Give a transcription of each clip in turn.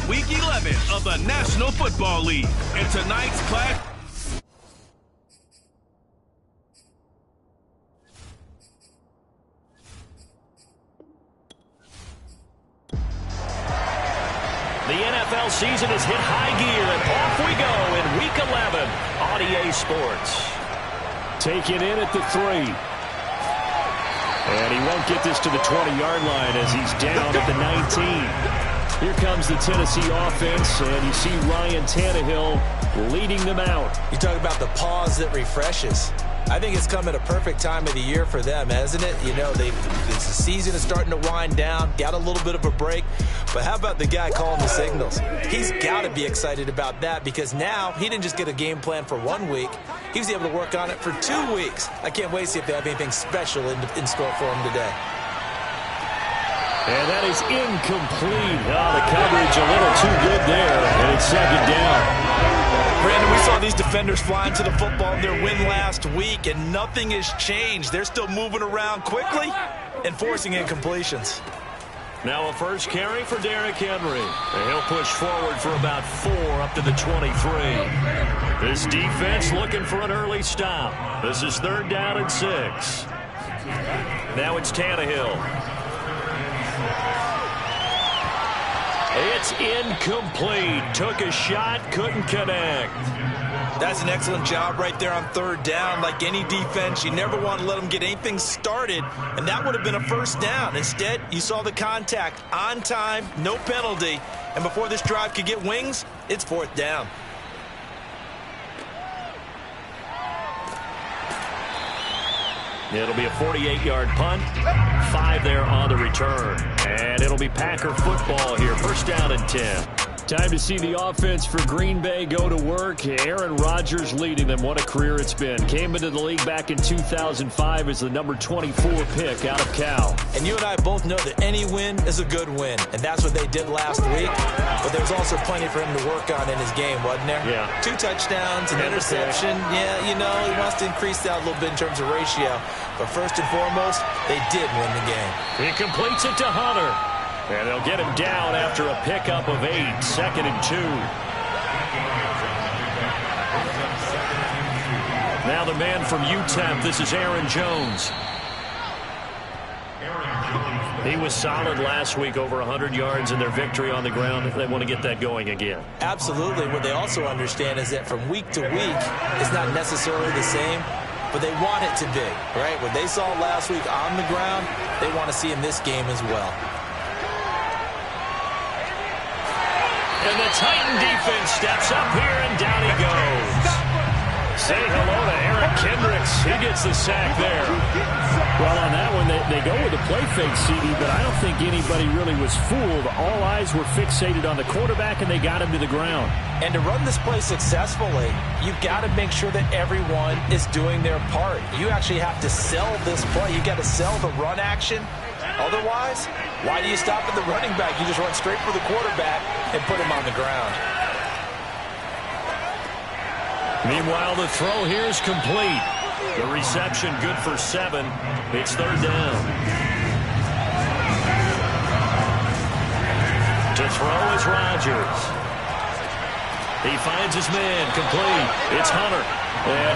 Week 11 of the National Football League. And tonight's clash... The NFL season has hit high gear, and off we go in Week 11 on EA Sports. Take it in at the 3. And he won't get this to the 20-yard line as he's down at the 19. Here comes the Tennessee offense, and you see Ryan Tannehill leading them out. You talk about the pause that refreshes. I think it's come at a perfect time of the year for them, hasn't it? You know, the season is starting to wind down, got a little bit of a break. But how about the guy calling the signals? He's got to be excited about that because now he didn't just get a game plan for 1 week. He was able to work on it for 2 weeks. I can't wait to see if they have anything special in store for him today. And that is incomplete. Oh, the coverage a little too good there, and it's second down. Brandon, we saw these defenders flying to the football in their win last week, and nothing has changed. They're still moving around quickly and forcing incompletions. Now a first carry for Derrick Henry. And he'll push forward for about 4 up to the 23. This defense looking for an early stop. This is 3rd down and 6. Now it's Tannehill. It's incomplete. Took a shot, couldn't connect. That's an excellent job right there on 3rd down. Like any defense, you never want to let them get anything started, and that would have been a first down. Instead, you saw the contact on time, no penalty, and before this drive could get wings, it's 4th down. It'll be a 48-yard punt, 5 there on the return. And it'll be Packer football here, 1st down and 10. Time to see the offense for Green Bay go to work. Aaron Rodgers leading them. What a career it's been. Came into the league back in 2005 as the number 24 pick out of Cal. And you and I both know that any win is a good win, and that's what they did last week. But there's also plenty for him to work on in his game, wasn't there? Yeah. 2 touchdowns, an interception. Yeah, you know, he wants to increase that a little bit in terms of ratio. But first and foremost, they did win the game. He completes it to Hunter. And they'll get him down after a pickup of 8, 2nd and 2. Now the man from UTEP, this is Aaron Jones. He was solid last week, over 100 yards in their victory on the ground. If they want to get that going again. Absolutely. What they also understand is that from week to week, it's not necessarily the same, but they want it to be, right? What they saw last week on the ground, they want to see in this game as well. And the Titan defense steps up here, and down he goes. Say hello to Eric Kendricks. He gets the sack there. Well, on that one, they go with a play fake, CD, but I don't think anybody really was fooled. All eyes were fixated on the quarterback, and they got him to the ground. And to run this play successfully, you've got to make sure that everyone is doing their part. You actually have to sell this play. You've got to sell the run action. Otherwise, why do you stop at the running back? You just run straight for the quarterback and put him on the ground. Meanwhile, the throw here is complete. The reception good for 7. It's 3rd down. To throw is Rodgers. He finds his man, complete. It's Hunter.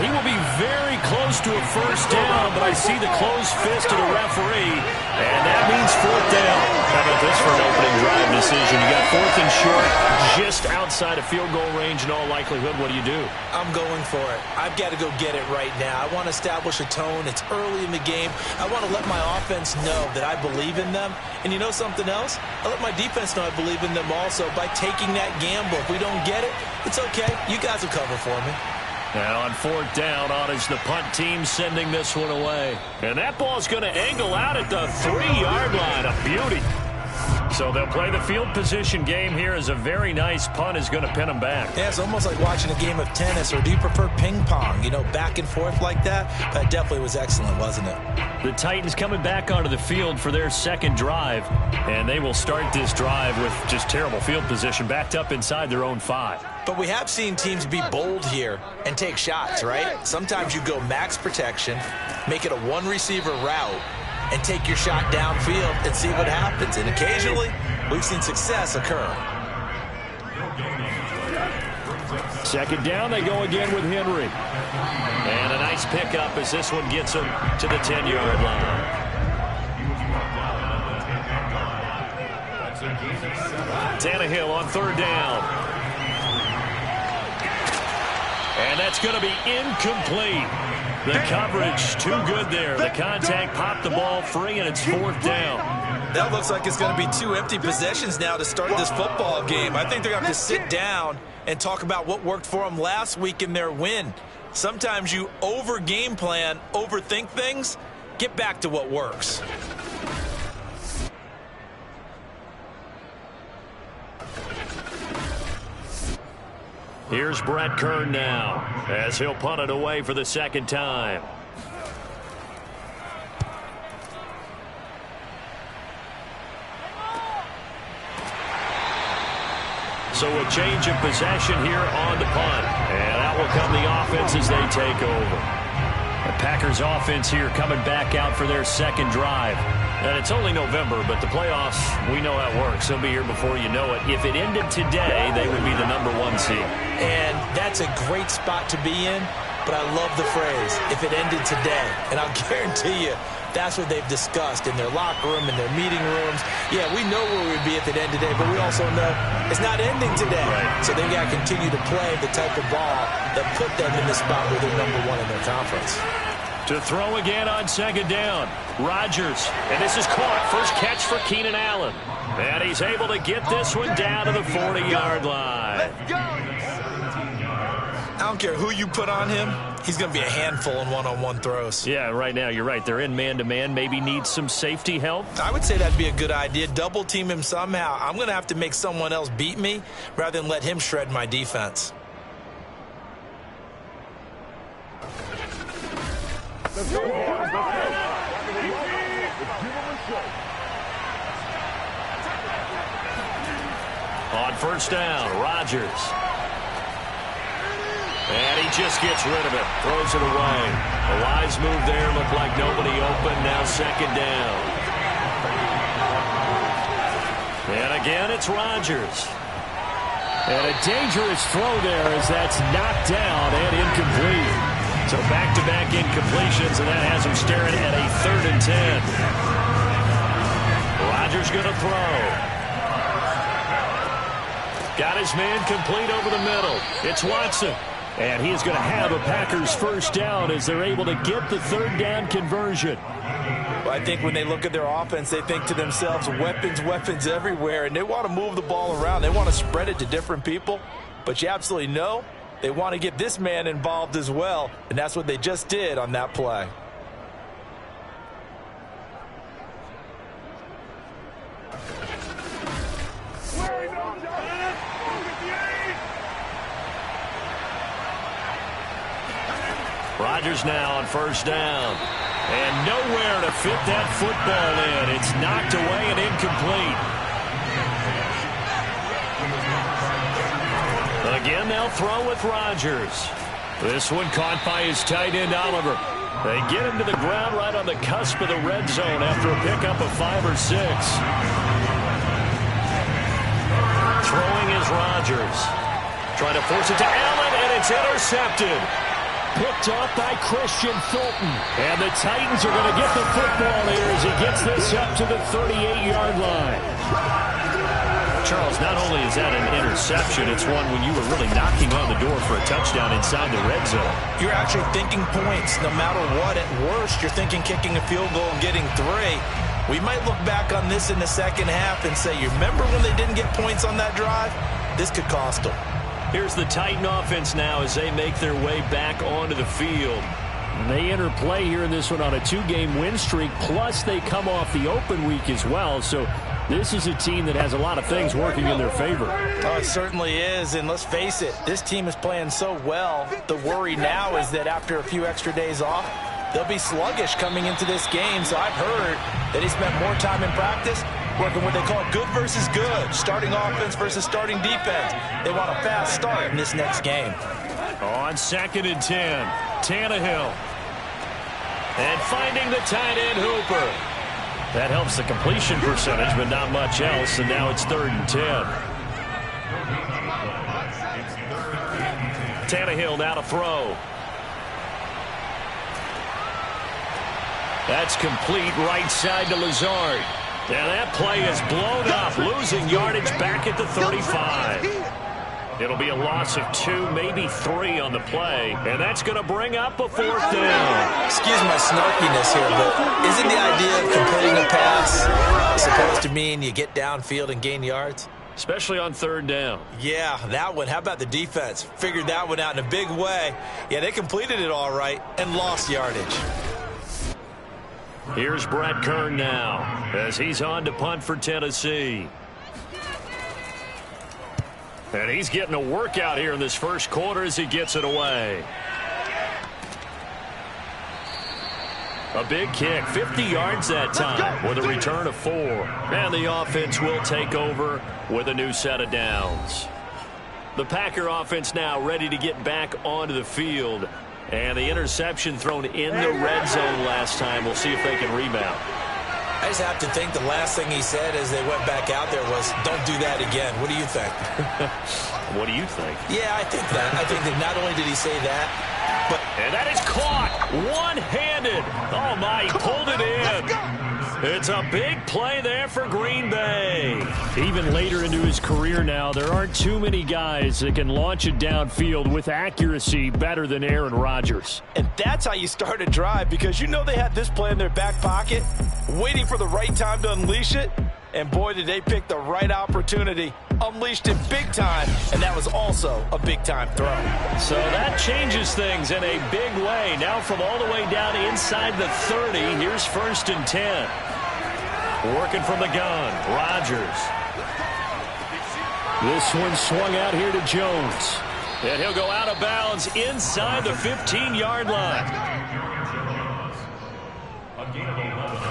He will be very close to a first down, but I see the closed fist of the referee, and that means 4th down. How about this for an opening drive decision? You got 4th and short, just outside of field goal range in all likelihood. What do? I'm going for it. I've got to go get it right now. I want to establish a tone. It's early in the game. I want to let my offense know that I believe in them. And you know something else? I let my defense know I believe in them also by taking that gamble. If we don't get it, it's okay. You guys will cover for me. Now on 4th down, is the punt team sending this one away. And that ball's going to angle out at the 3-yard line. A beauty. So they'll play the field position game here as a very nice punt is going to pin them back. Yeah, it's almost like watching a game of tennis, or do you prefer ping pong? You know, back and forth like that? That definitely was excellent, wasn't it? The Titans coming back onto the field for their 2nd drive, and they will start this drive with just terrible field position, backed up inside their own 5. But we have seen teams be bold here and take shots, right? Sometimes you go max protection, make it a 1-receiver route, and take your shot downfield and see what happens. And occasionally, we've seen success occur. Second down, they go again with Henry. And a nice pickup as this one gets him to the 10-yard line. Tannehill on third down. And that's going to be incomplete. The coverage too good there. The contact popped the ball free, and it's fourth down. That looks like it's going to be 2 empty possessions now to start this football game. I think they're going to have to sit down and talk about what worked for them last week in their win. Sometimes you over-game plan, overthink things. Get back to what works. Here's Brett Kern now as he'll punt it away for the second time. So a change of possession here on the punt. And out will come the offense as they take over. The Packers offense here coming back out for their second drive. And it's only November, but the playoffs, we know how it works. They'll be here before you know it. If it ended today, they would be the #1 seed. And that's a great spot to be in, but I love the phrase, if it ended today. And I'll guarantee you, that's what they've discussed in their locker room, in their meeting rooms. Yeah, we know where we'd be if it ended today, but we also know it's not ending today. Right. So they've got to continue to play the type of ball that put them in the spot where they're #1 in their conference. To throw again on second down, Rodgers. And this is caught. First catch for Keenan Allen. And he's able to get this one down to the 40-yard line. I don't care who you put on him. He's going to be a handful in one-on-one throws. Yeah, right now, you're right. They're in man-to-man. Maybe needs some safety help. I would say that'd be a good idea. Double team him somehow. I'm going to have to make someone else beat me rather than let him shred my defense. On first down, Rodgers. And he just gets rid of it. Throws it away. A wise move there. Looked like nobody open. Now second down. And again, it's Rodgers. And a dangerous throw there as that's knocked down and incomplete. So back-to-back incompletions, and that has him staring at a 3rd and 10. Rodgers going to throw. Got his man complete over the middle. It's Watson. And he is going to have a Packers first down as they're able to get the 3rd down conversion. Well, I think when they look at their offense, they think to themselves, weapons, weapons everywhere, and they want to move the ball around. They want to spread it to different people, but you absolutely know they want to get this man involved as well, and that's what they just did on that play. Rodgers now on first down. And nowhere to fit that football in. It's knocked away and incomplete. Again, they'll throw with Rodgers. This one caught by his tight end, Oliver. They get him to the ground right on the cusp of the red zone after a pickup of 5 or 6. Throwing is Rodgers. Trying to force it to Allen, and it's intercepted. Picked off by Christian Fulton. And the Titans are going to get the football here as he gets this up to the 38-yard line. Charles, not only is that an interception, it's one when you were really knocking on the door for a touchdown inside the red zone. You're actually thinking points no matter what. At worst, you're thinking kicking a field goal and getting 3. We might look back on this in the second half and say, you remember when they didn't get points on that drive? This could cost them. Here's the Titan offense now as they make their way back onto the field. And they enter play here in this one on a 2-game win streak, plus they come off the open week as well. So this is a team that has a lot of things working in their favor. Oh, it certainly is, and let's face it, this team is playing so well. The worry now is that after a few extra days off, they'll be sluggish coming into this game. So I've heard that he spent more time in practice working what they call good versus good, starting offense versus starting defense. They want a fast start in this next game. On 2nd and 10, Tannehill. And finding the tight end, Hooper. That helps the completion percentage, but not much else, and now it's 3rd and 10. Tannehill now to throw. That's complete right side to Lazard. And that play is blown up, losing yardage back at the 35. It'll be a loss of 2, maybe 3 on the play, and that's going to bring up a 4th down. Excuse my snarkiness here, but isn't the idea of completing a pass supposed to mean you get downfield and gain yards? Especially on 3rd down. Yeah, that one. How about the defense? Figured that one out in a big way. Yeah, they completed it all right and lost yardage. Here's Brett Kern now as he's on to punt for Tennessee. And he's getting a workout here in this first quarter as he gets it away. A big kick, 50 yards that time with a return of 4. And the offense will take over with a new set of downs. The Packer offense now ready to get back onto the field. And the interception thrown in the red zone last time. We'll see if they can rebound. I just have to think the last thing he said as they went back out there was, don't do that again. What do you think? What do you think? Yeah, I think that. I think that not only did he say that, but... And that is caught one-handed. Oh, my, he pulled it in. It's a big play there for Green Bay. Even later into his career now, there aren't too many guys that can launch it downfield with accuracy better than Aaron Rodgers. And that's how you start a drive, because you know they had this play in their back pocket, waiting for the right time to unleash it. And boy, did they pick the right opportunity. Unleashed it big time, and that was also a big-time throw. So that changes things in a big way. Now from all the way down inside the 30, here's 1st and 10. Working from the gun, Rodgers. This one swung out here to Jones. And he'll go out of bounds inside the 15-yard line.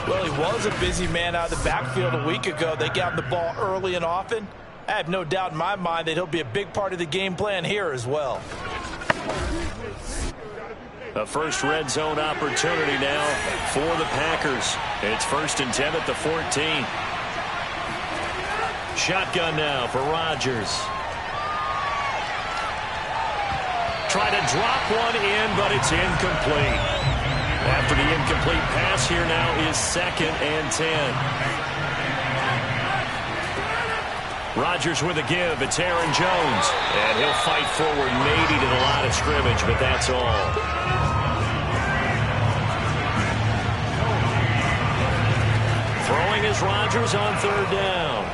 Well, he was a busy man out of the backfield a week ago. They got him the ball early and often. I have no doubt in my mind that he'll be a big part of the game plan here as well. The first red zone opportunity now for the Packers. It's 1st and 10 at the 14. Shotgun now for Rodgers. Try to drop one in, but it's incomplete. After the incomplete pass, here now is 2nd and 10. Rodgers with a give. It's Aaron Jones. And he'll fight forward maybe to the line of scrimmage, but that's all. Throwing is Rodgers on 3rd down.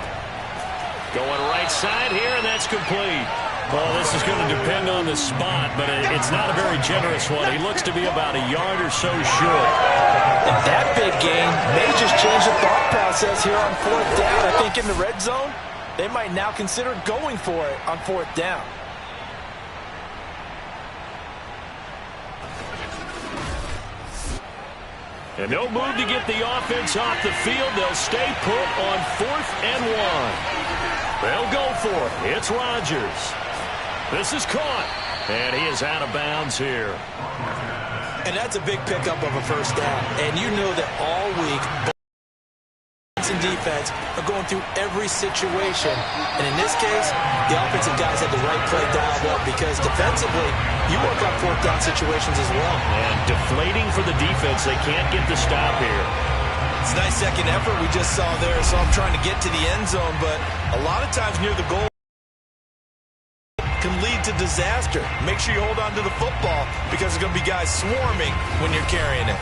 Going right side here, and that's complete. Well, this is going to depend on the spot, but it's not a very generous one. He looks to be about a yard or so short. And that big gain may just change the thought process here on 4th down. I think in the red zone, they might now consider going for it on 4th down. And no move to get the offense off the field. They'll stay put on 4th and 1. They'll go for it. It's Rodgers. This is caught. And he is out of bounds here. And that's a big pickup of a 1st down. And you know that all week, and defense are going through every situation. And in this case, the offensive guys had the right play dialed up, because defensively, you work on 4th down situations as well. And deflating for the defense. They can't get the stop here. It's a nice second effort we just saw there. So I'm trying to get to the end zone, but a lot of times near the goal can lead to disaster. Make sure you hold on to the football, because there's going to be guys swarming when you're carrying it.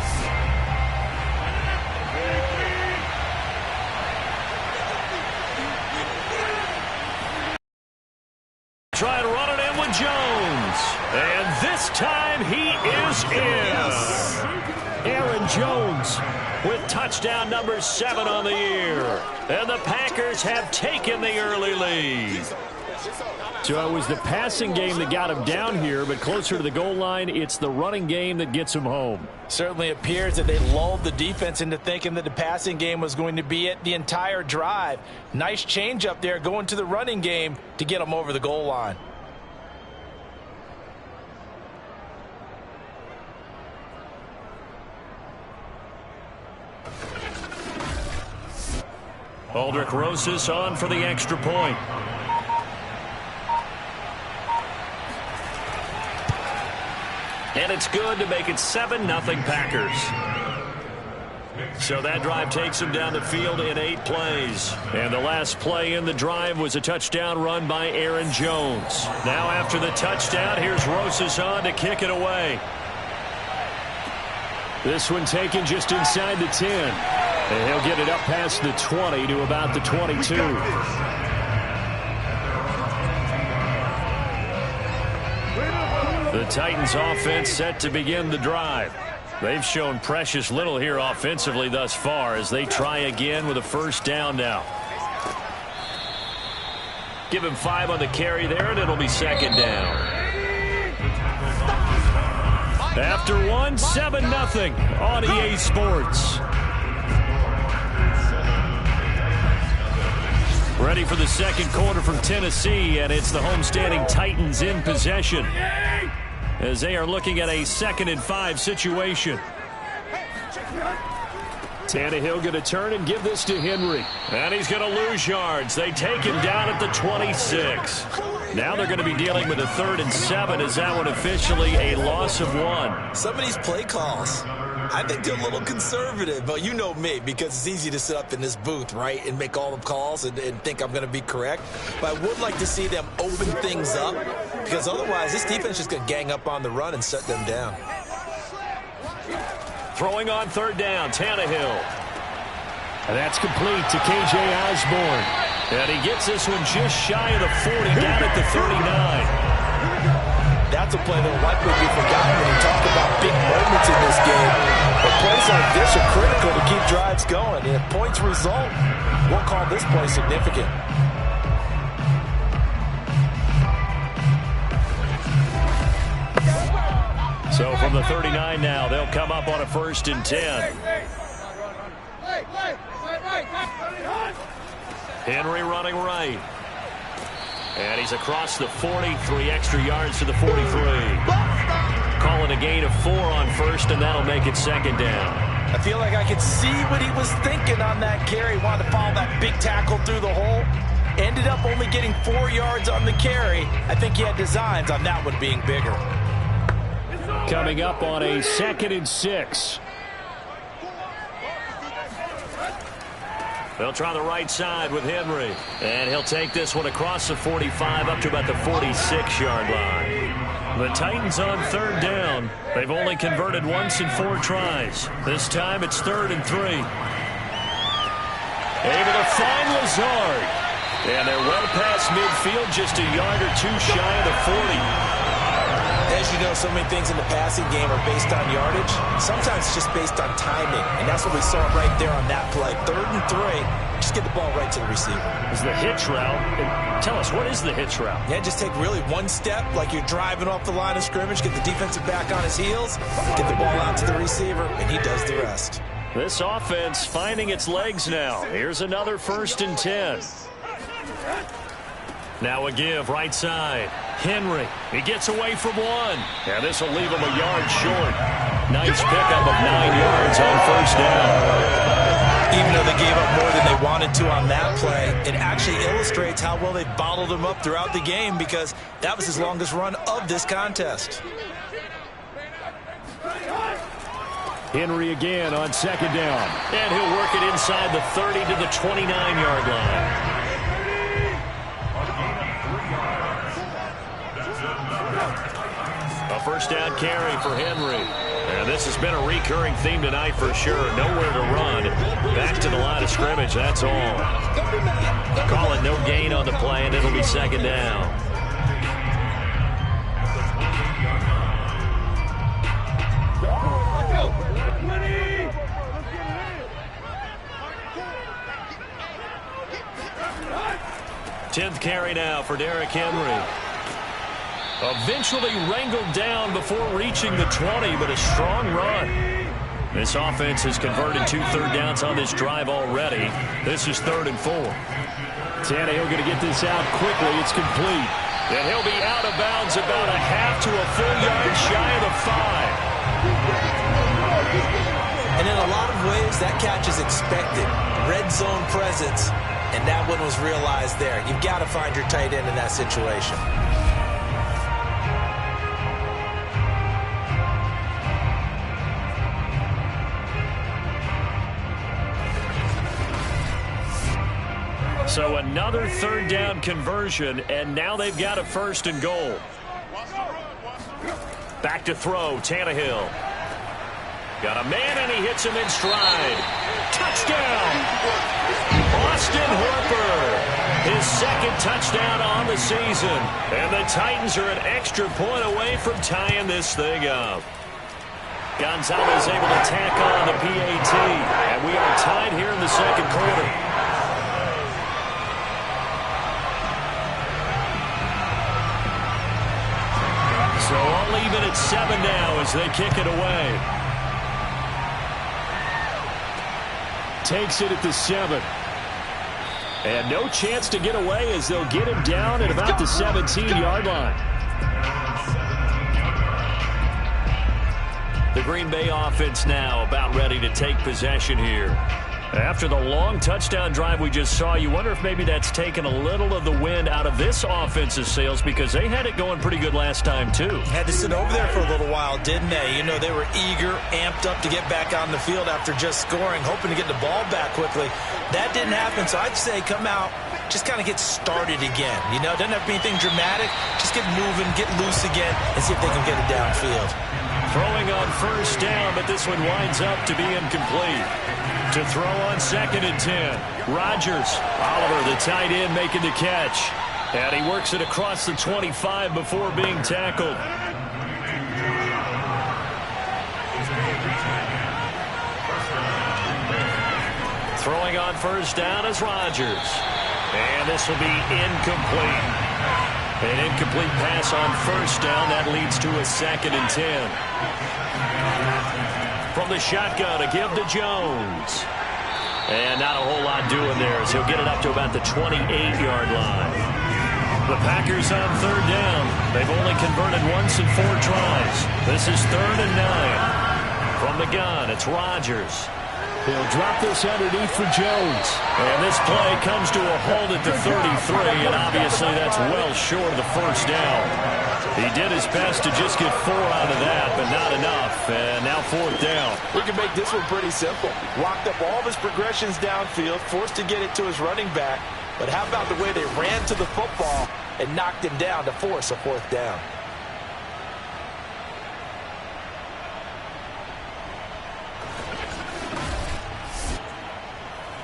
Try to run it in with Jones. And this time he is in. Aaron Jones with touchdown number 7 on the year. And the Packers have taken the early lead. So it was the passing game that got him down here, but closer to the goal line, it's the running game that gets him home. Certainly appears that they lulled the defense into thinking that the passing game was going to be it the entire drive. Nice change up there going to the running game to get them over the goal line. Aldrick Rosas on for the extra point. And it's good to make it 7-0 Packers. So that drive takes them down the field in 8 plays. And the last play in the drive was a touchdown run by Aaron Jones. Now after the touchdown, here's Rosas on to kick it away. This one taken just inside the 10. And he'll get it up past the 20 to about the 22. The Titans offense set to begin the drive. They've shown precious little here offensively thus far as they try again with a first down now. Give him 5 on the carry there, and it'll be second down. After 7-0 on EA Sports. Ready for the second quarter from Tennessee, and it's the homestanding Titans in possession, as they are looking at a 2nd and 5 situation. Tannehill going to turn and give this to Henry. And he's going to lose yards. They take him down at the 26. Now they're going to be dealing with a 3rd and 7 as that one officially a loss of 1. Some of these play calls, I think they're a little conservative, but you know me, because it's easy to sit up in this booth, right, and make all the calls and think I'm going to be correct. But I would like to see them open things up, because otherwise this defense is just going to gang up on the run and shut them down. Throwing on 3rd down, Tannehill. And that's complete to K.J. Osborne. And he gets this one just shy of the 40, down at the 39. That's a play that will likely be forgotten when you talk about big moments in this game. But plays like this are critical to keep drives going. And if points result, we'll call this play significant. So from the 39 now, they'll come up on a 1st and 10. Henry running right. And he's across the 40, 3 extra yards to the 43. Calling a gain of 4 on 1st, and that'll make it 2nd down. I feel like I could see what he was thinking on that carry. Wanted to follow that big tackle through the hole. Ended up only getting 4 yards on the carry. I think he had designs on that one being bigger. Coming up on a 2nd and 6. They'll try the right side with Henry. And he'll take this one across the 45 up to about the 46-yard line. The Titans on 3rd down. They've only converted once in 4 tries. This time it's 3rd and 3. Able to find Lazard. And they're well past midfield, just a yard or 2 shy of the 40. As you know, so many things in the passing game are based on yardage. Sometimes it's just based on timing, and that's what we saw right there on that play. 3rd and 3, just get the ball right to the receiver. Is the hitch route. And tell us, what is the hitch route? Yeah, just take really one step, like you're driving off the line of scrimmage, get the defensive back on his heels, get the ball out to the receiver, and he does the rest. This offense finding its legs now. Here's another 1st and 10. Now a give, right side. Henry, he gets away from 1. And this will leave him a yard short. Nice pickup of 9 yards on 1st down. Even though they gave up more than they wanted to on that play, it actually illustrates how well they bottled him up throughout the game, because that was his longest run of this contest. Henry again on 2nd down. And he'll work it inside the 30 to the 29-yard line. A 1st down carry for Henry. And this has been a recurring theme tonight for sure. Nowhere to run. Back to the line of scrimmage, that's all. Call it no gain on the play, and it'll be 2nd down. Tenth carry now for Derrick Henry. Eventually wrangled down before reaching the 20, but a strong run. This offense has converted 2 third downs on this drive already. This is 3rd and 4. Tannehill going to get this out quickly. It's complete. And he'll be out of bounds about a half to a full yard shy of the 5. And in a lot of ways, that catch is expected. Red zone presence, and that one was realized there. You've got to find your tight end in that situation. So another third down conversion, and now they've got a 1st and goal. Back to throw, Tannehill. Got a man, and he hits him in stride. Touchdown! Austin Hooper, his 2nd touchdown on the season. And the Titans are an extra point away from tying this thing up. Gonzalez able to tack on the PAT, and we are tied here in the 2nd quarter. So all even at 7 now as they kick it away. Takes it at the 7. And no chance to get away as they'll get him down at about the 17-yard line. The Green Bay offense now about ready to take possession here. After the long touchdown drive we just saw, you wonder if maybe that's taken a little of the wind out of this offense's sails, because they had it going pretty good last time, too. Had to sit over there for a little while, didn't they? You know, they were eager, amped up to get back on the field after just scoring, hoping to get the ball back quickly. That didn't happen, so I'd say come out, just kind of get started again. You know, it doesn't have to be anything dramatic. Just get moving, get loose again, and see if they can get it downfield. Throwing on 1st down, but this one winds up to be incomplete. To throw on 2nd and 10. Rodgers. Oliver, the tight end, making the catch. And he works it across the 25 before being tackled. Throwing on 1st down is Rodgers. And this will be incomplete. An incomplete pass on 1st down. That leads to a 2nd and 10. From the shotgun, a give to Jones. And not a whole lot doing there as he'll get it up to about the 28-yard line. The Packers on 3rd down. They've only converted once in 4 tries. This is 3rd and 9. From the gun, it's Rodgers. He'll drop this underneath for Jones. And this play comes to a halt at the 33, and obviously that's well short of the 1st down. He did his best to just get 4 out of that, but not enough. And now 4th down. We can make this one pretty simple. Locked up all of his progressions downfield, forced to get it to his running back. But how about the way they ran to the football and knocked him down to force a 4th down?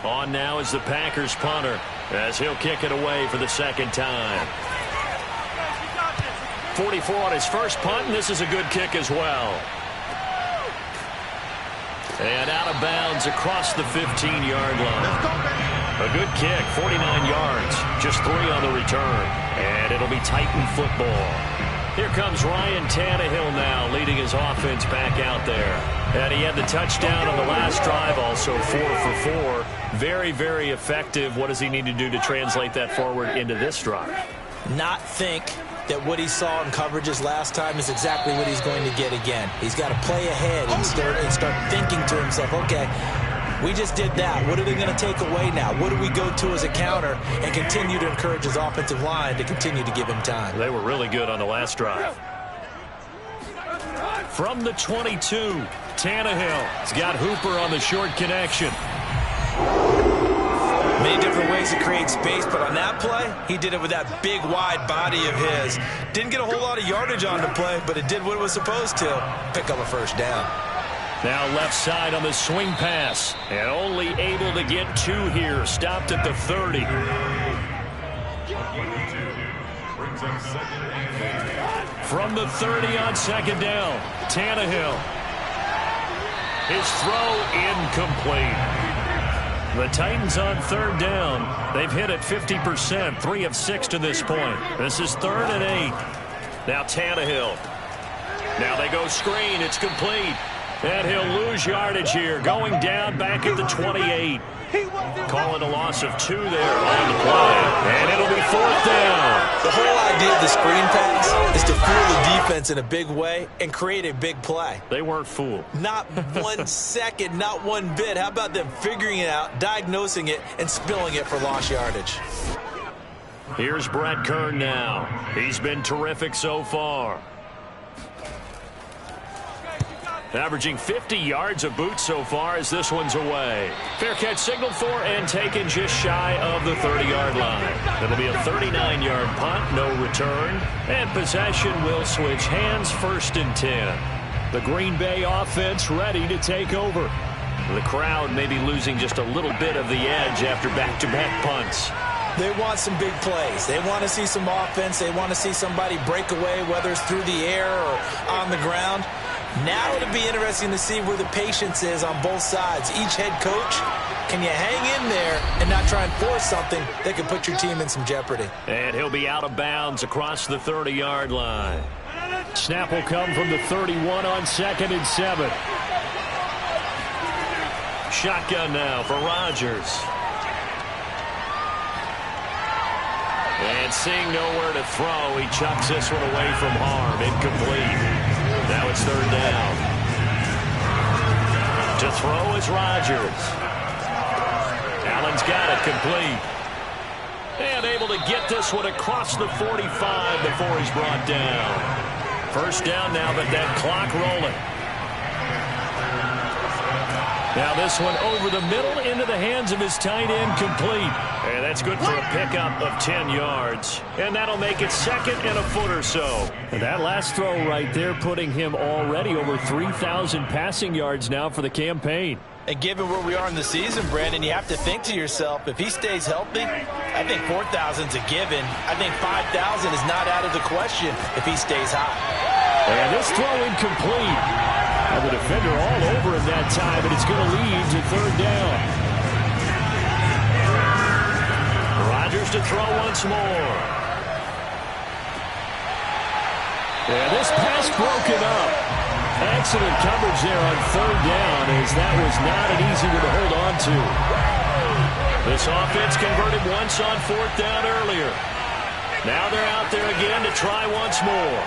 On now is the Packers punter as he'll kick it away for the 2nd time. 44 on his first punt, and this is a good kick as well. And out of bounds across the 15-yard line. A good kick, 49 yards, just 3 on the return. And it'll be Titan football. Here comes Ryan Tannehill now, leading his offense back out there. And he had the touchdown on the last drive, also 4 for 4. Very, very effective. What does he need to do to translate that forward into this drive? Not think that what he saw in coverages last time is exactly what he's going to get again. He's got to play ahead and start thinking to himself, okay, we just did that. What are they going to take away now? What do we go to as a counter? And continue to encourage his offensive line to continue to give him time. They were really good on the last drive. From the 22, Tannehill has got Hooper on the short connection. Many different ways to create space, but on that play, he did it with that big, wide body of his. Didn't get a whole lot of yardage on the play, but it did what it was supposed to. Pick up a 1st down. Now left side on the swing pass, and only able to get 2 here. Stopped at the 30. From the 30 on 2nd down, Tannehill. His throw incomplete. The Titans on 3rd down. They've hit it 50%, 3 of 6 to this point. This is 3rd and 8. Now Tannehill. Now they go screen. It's complete. And he'll lose yardage here. Going down back at the 28. Calling a loss of 2 there on the play. And it'll be 4th down. The whole idea of the screen pass is to fool the defense in a big way and create a big play. They weren't fooled. Not 1 second, not 1 bit. How about them figuring it out, diagnosing it, and spilling it for lost yardage? Here's Brett Kern now. He's been terrific so far. Averaging 50 yards a boot so far as this one's away. Fair catch signaled for and taken just shy of the 30-yard line. It'll be a 39-yard punt, no return. And possession will switch hands, 1st and 10. The Green Bay offense ready to take over. The crowd may be losing just a little bit of the edge after back-to-back punts. They want some big plays. They want to see some offense. They want to see somebody break away, whether it's through the air or on the ground. Now it'll be interesting to see where the patience is on both sides. Each head coach, can you hang in there and not try and force something that could put your team in some jeopardy? And he'll be out of bounds across the 30-yard line. Snap will come from the 31 on 2nd and 7. Shotgun now for Rodgers. And seeing nowhere to throw, he chucks this one away from harm. Incomplete. Now it's 3rd down. To throw is Rodgers. Allen's got it, complete. And able to get this one across the 45 before he's brought down. 1st down now, but that clock rolling. Now this one over the middle into the hands of his tight end, complete. And that's good for a pickup of 10 yards. And that'll make it 2nd and a foot or so. And that last throw right there putting him already over 3,000 passing yards now for the campaign. And given where we are in the season, Brandon, you have to think to yourself, if he stays healthy, I think 4,000's a given. I think 5,000 is not out of the question if he stays hot. And this throw incomplete. And the defender all over him that time, and it's going to lead to 3rd down. Rodgers to throw once more. And this pass broken up. Excellent coverage there on 3rd down, as that was not an easy one to hold on to. This offense converted once on 4th down earlier. Now they're out there again to try once more.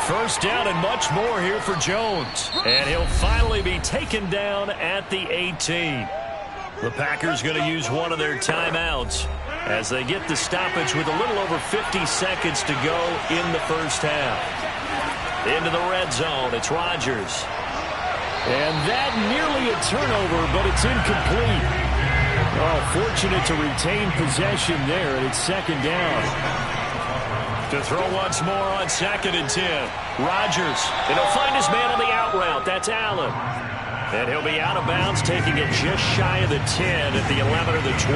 1st down and much more here for Jones. And he'll finally be taken down at the 18. The Packers going to use one of their timeouts as they get the stoppage with a little over 50 seconds to go in the 1st half. Into the red zone, it's Rodgers. And that nearly a turnover, but it's incomplete. Oh, fortunate to retain possession there, and it's 2nd down. To throw once more on 2nd and 10. Rodgers, and he'll find his man on the out route. That's Allen. And he'll be out of bounds, taking it just shy of the 10 at the 11 or the 12.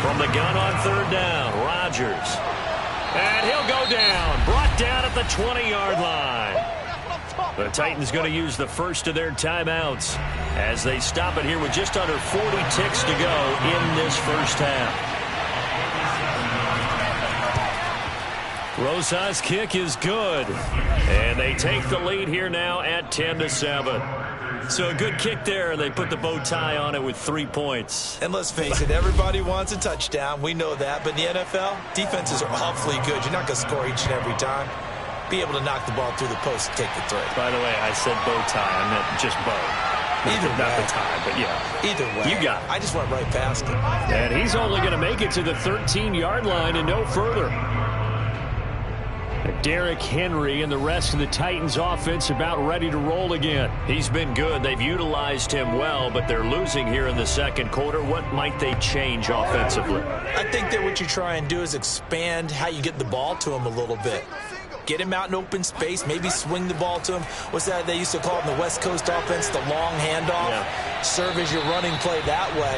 From the gun on 3rd down, Rodgers. And he'll go down, brought down at the 20-yard line. The Titans going to use the first of their timeouts as they stop it here with just under 40 ticks to go in this 1st half. Rosas' kick is good. And they take the lead here now at 10-7. So a good kick there, and they put the bow tie on it with 3 points. And let's face it, everybody wants a touchdown. We know that. But in the NFL, defenses are awfully good. You're not going to score each and every time. Be able to knock the ball through the post and take the throw. By the way, I said bow tie. I meant just bow. Either way. Not the tie, but yeah. Either way. You got it. I just went right past it. And he's only going to make it to the 13-yard line and no further. Derrick Henry and the rest of the Titans offense about ready to roll again. He's been good. They've utilized him well, but they're losing here in the 2nd quarter. What might they change offensively? I think that what you try and do is expand how you get the ball to him a little bit. Get him out in open space, maybe swing the ball to him. What's that they used to call it in the West Coast offense, the long handoff? Yeah. Serve as your running play that way,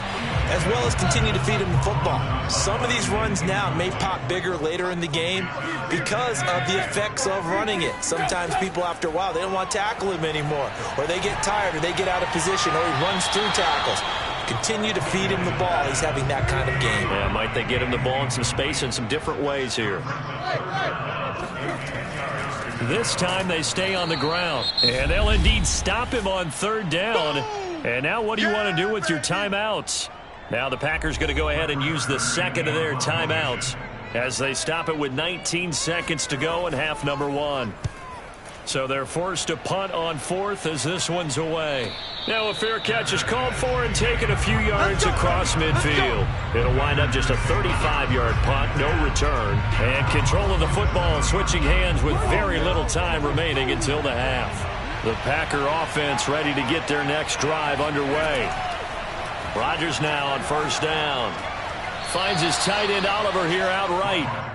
as well as continue to feed him the football. Some of these runs now may pop bigger later in the game because of the effects of running it. Sometimes people, after a while, they don't want to tackle him anymore, or they get tired, or they get out of position, or he runs through tackles. Continue to feed him the ball. He's having that kind of game. Yeah, might they get him the ball in some space in some different ways here. This time they stay on the ground. And they'll indeed stop him on 3rd down. And now what do you want to do with your timeouts? Now the Packers going to go ahead and use the 2nd of their timeouts as they stop it with 19 seconds to go in half number 1. So they're forced to punt on 4th as this one's away. Now a fair catch is called for and taken a few yards across midfield. It'll wind up just a 35-yard punt, no return. And control of the football switching hands with very little time remaining until the half. The Packer offense ready to get their next drive underway. Rodgers now on 1st down. Finds his tight end Oliver here outright.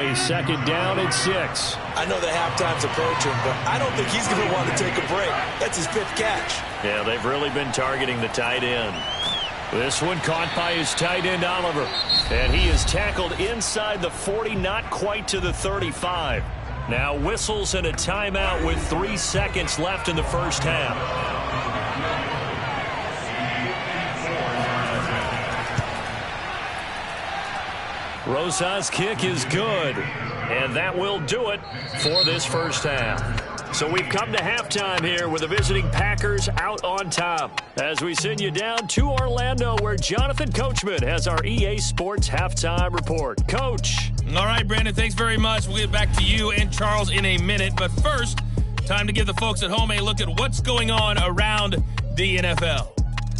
away. Second down and 6. I know that halftime's approaching, but I don't think he's going to want to take a break. That's his 5th catch. Yeah, they've really been targeting the tight end. This one caught by his tight end, Oliver. And he is tackled inside the 40, not quite to the 35. Now whistles and a timeout with 3 seconds left in the first half. Rosas' kick is good. And that will do it for this first half. So we've come to halftime here with the visiting Packers out on top. As we send you down to Orlando, where Jonathan Coachman has our EA Sports halftime report. Coach. All right, Brandon, thanks very much. We'll get back to you and Charles in a minute. But first, time to give the folks at home a look at what's going on around the NFL.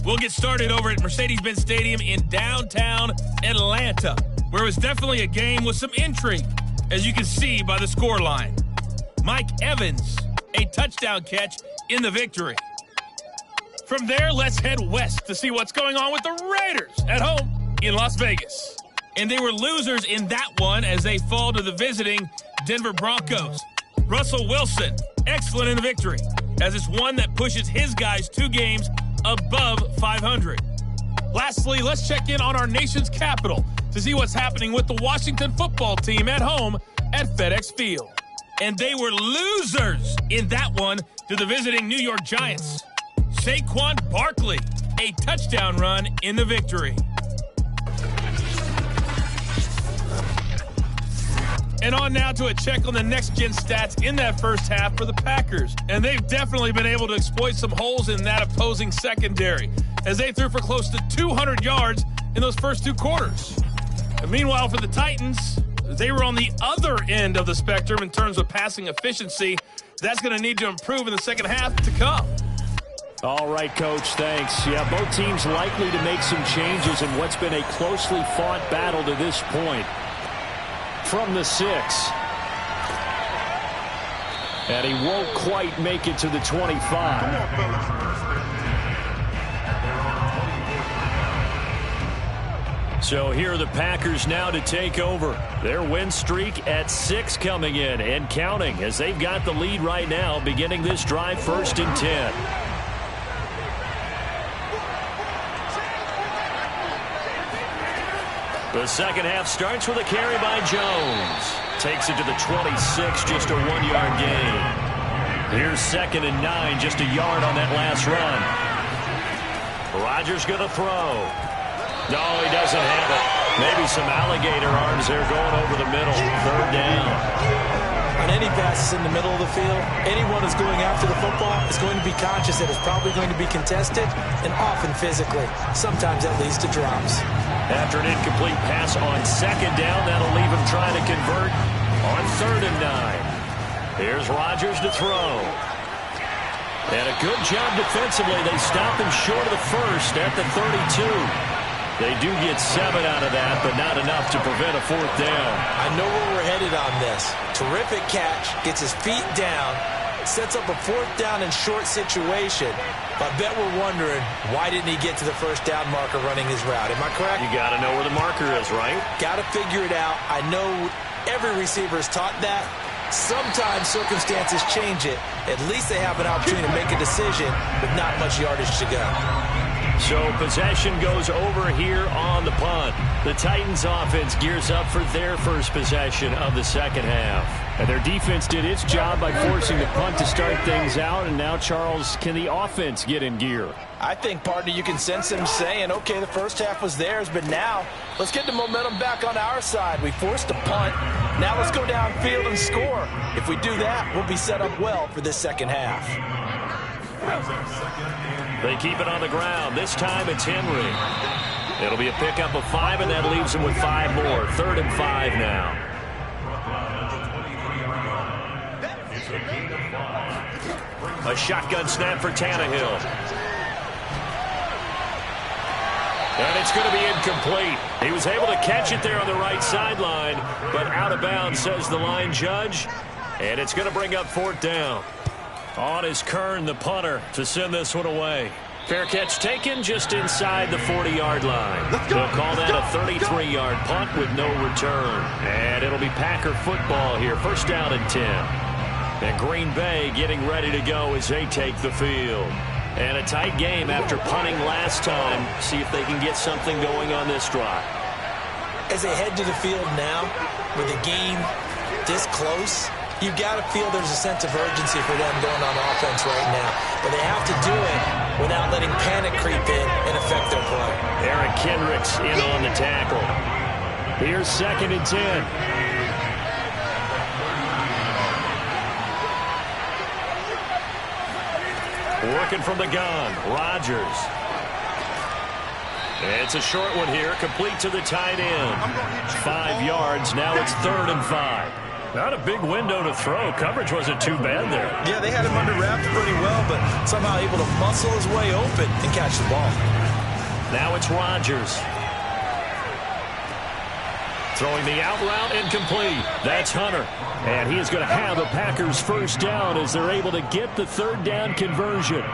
We'll get started over at Mercedes-Benz Stadium in downtown Atlanta, where it was definitely a game with some intrigue, as you can see by the scoreline. Mike Evans, a touchdown catch in the victory. From there, let's head west to see what's going on with the Raiders at home in Las Vegas. And they were losers in that one as they fall to the visiting Denver Broncos. Russell Wilson, excellent in the victory, as it's one that pushes his guys 2 games above 500. Lastly, let's check in on our nation's capital to see what's happening with the Washington football team at home at FedEx Field. And they were losers in that one to the visiting New York Giants. Saquon Barkley, a touchdown run in the victory. And on now to a check on the next-gen stats in that first half for the Packers. And they've definitely been able to exploit some holes in that opposing secondary, as they threw for close to 200 yards in those first 2 quarters. And meanwhile, for the Titans, they were on the other end of the spectrum in terms of passing efficiency. That's going to need to improve in the second half to come. All right, Coach, thanks. Yeah, both teams likely to make some changes in what's been a closely fought battle to this point. From the 6. And he won't quite make it to the 25. So here are the Packers now to take over. Their win streak at 6 coming in and counting, as they've got the lead right now, beginning this drive 1st and 10. The second half starts with a carry by Jones. Takes it to the 26, just a 1-yard gain. Here's 2nd and 9, just a yard on that last run. Rodgers going to throw. No, he doesn't have it. Maybe some alligator arms there going over the middle. 3rd down. On any passes in the middle of the field, anyone who's going after the football is going to be conscious that it's probably going to be contested, and often physically. Sometimes that leads to drops. After an incomplete pass on 2nd down, that'll leave him trying to convert on 3rd and 9. Here's Rodgers to throw. And a good job defensively. They stop him short of the first at the 32. They do get 7 out of that, but not enough to prevent a 4th down. I know where we're headed on this. Terrific catch, gets his feet down, sets up a 4th down and short situation. But I bet we're wondering, why didn't he get to the 1st down marker running his route? Am I correct? You got to know where the marker is, right? Got to figure it out. I know every receiver is taught that. Sometimes circumstances change it. At least they have an opportunity to make a decision with not much yardage to go. So possession goes over here on the punt. The Titans offense gears up for their first possession of the second half. And their defense did its job by forcing the punt to start things out. And now, Charles, can the offense get in gear? I think, partner, you can sense them saying, okay, the first half was theirs, but now let's get the momentum back on our side. We forced a punt. Now let's go downfield and score. If we do that, we'll be set up well for this second half. They keep it on the ground. This time it's Henry. It'll be a pickup of 5, and that leaves him with 5 more. 3rd and 5 now. A shotgun snap for Tannehill. And it's going to be incomplete. He was able to catch it there on the right sideline, but out of bounds, says the line judge. And it's going to bring up 4th down. On is Kern, the punter, to send this one away. Fair catch taken just inside the 40-yard line. They'll call that a 33-yard punt with no return. And it'll be Packer football here. First down and 10. And Green Bay getting ready to go as they take the field. And a tight game after punting last time. See if they can get something going on this drive. As they head to the field now, with the game this close, you've got to feel there's a sense of urgency for them going on offense right now. But they have to do it without letting panic creep in and affect their play. Eric Kendricks in on the tackle. Here's 2nd and 10. Working from the gun, Rodgers. It's a short one here, complete to the tight end. 5 yards, now it's 3rd and 5. Not a big window to throw. Coverage wasn't too bad there. Yeah, they had him under wraps pretty well, but somehow able to muscle his way open and catch the ball. Now it's Rodgers. Throwing the out route incomplete. That's Hunter. And he is going to have a Packers first down as they're able to get the 3rd down conversion.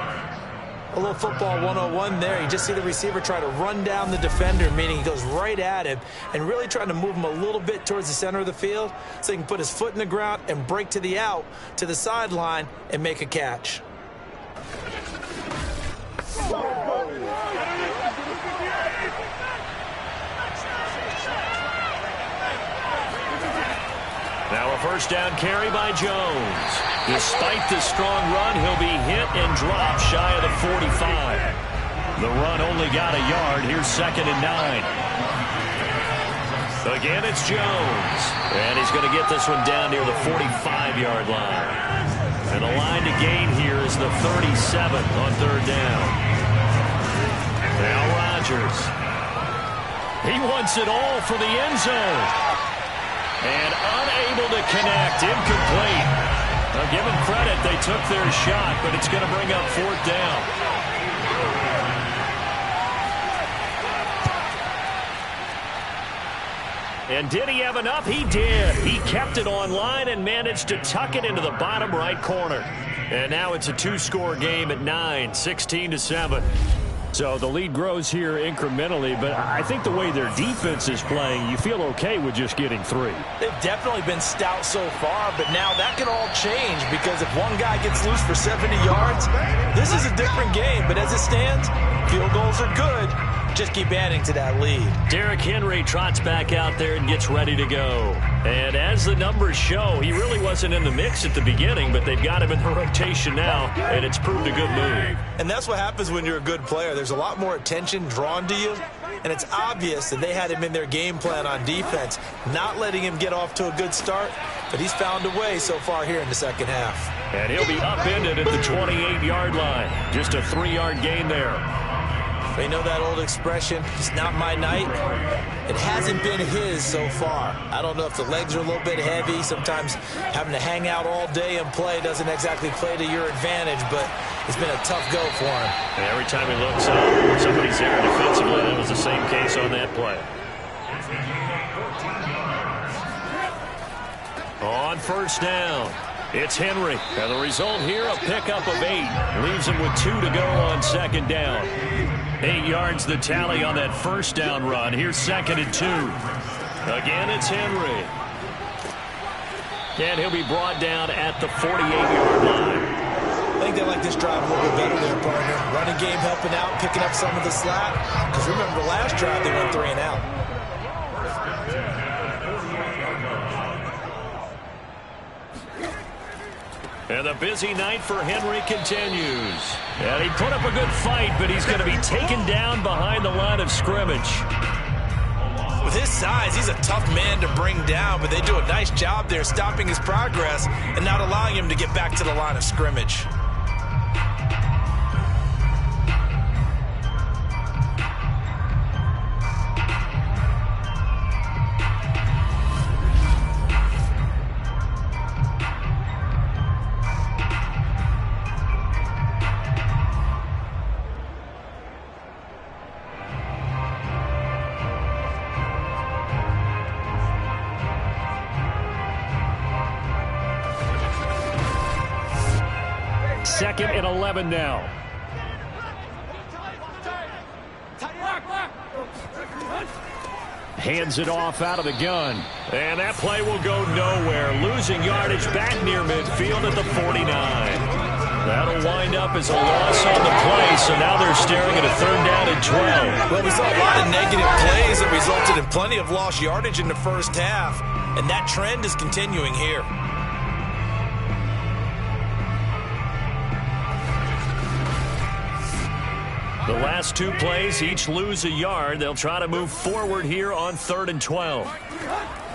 A little football 101 there. You just see the receiver try to run down the defender, meaning he goes right at him and really trying to move him a little bit towards the center of the field so he can put his foot in the ground and break to the out, to the sideline, and make a catch. Now a first down carry by Jones. Despite the strong run, he'll be hit and dropped shy of the 45. The run only got a yard. Here's 2nd and 9. Again, it's Jones. And he's going to get this one down near the 45-yard line. And the line to gain here is the 37 on 3rd down. Now Rodgers. He wants it all for the end zone. And unable to connect, incomplete. Now give them credit, they took their shot, but it's going to bring up 4th down. And did he have enough? He did. He kept it online and managed to tuck it into the bottom right corner. And now it's a 2-score game at 9, 16-7. So the lead grows here incrementally, but I think the way their defense is playing, you feel okay with just getting 3. They've definitely been stout so far, but now that can all change because if one guy gets loose for 70 yards, this is a different game. But as it stands, field goals are good. Just keep adding to that lead. Derrick Henry trots back out there and gets ready to go. And as the numbers show, he really wasn't in the mix at the beginning, but they've got him in the rotation now, and it's proved a good move. And that's what happens when you're a good player. There's a lot more attention drawn to you, and it's obvious that they had him in their game plan on defense, not letting him get off to a good start, but he's found a way so far here in the second half. And he'll be upended at the 28-yard line. Just a 3-yard gain there. They know that old expression, it's not my night. It hasn't been his so far. I don't know if the legs are a little bit heavy. Sometimes having to hang out all day and play doesn't exactly play to your advantage, but it's been a tough go for him. And every time he looks up, somebody's there defensively. That was the same case on that play. On first down, it's Henry. And the result here, a pickup of 8. Leaves him with 2 to go on 2nd down. 8 yards the tally on that first down run. Here's 2nd and 2. Again, it's Henry. And he'll be brought down at the 48-yard line. I think they like this drive a little bit better there, partner. Running game helping out, picking up some of the slack. Because remember, the last drive they went 3 and out. And the busy night for Henry continues. And he put up a good fight, but he's going to be taken down behind the line of scrimmage. With his size, he's a tough man to bring down, but they do a nice job there stopping his progress and not allowing him to get back to the line of scrimmage. Second and 11 now. Hands it off out of the gun. And that play will go nowhere. Losing yardage back near midfield at the 49. That'll wind up as a loss on the play, so now they're staring at a 3rd down and 12. Well, we saw a lot of negative plays that resulted in plenty of lost yardage in the first half, and that trend is continuing here. The last 2 plays each lose a yard. They'll try to move forward here on 3rd and 12.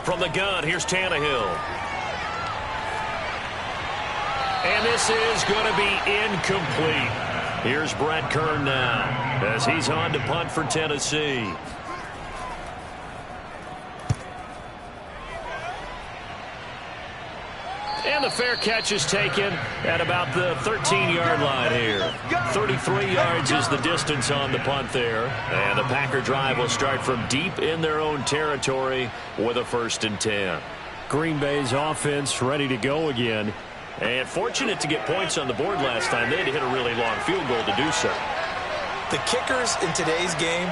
From the gun, here's Tannehill. And this is going to be incomplete. Here's Brett Kern now as he's on to punt for Tennessee. And the fair catch is taken at about the 13-yard line here. 33 yards is the distance on the punt there. And the Packer drive will start from deep in their own territory with a 1st and 10. Green Bay's offense ready to go again. And fortunate to get points on the board last time. They had to hit a really long field goal to do so. The kickers in today's game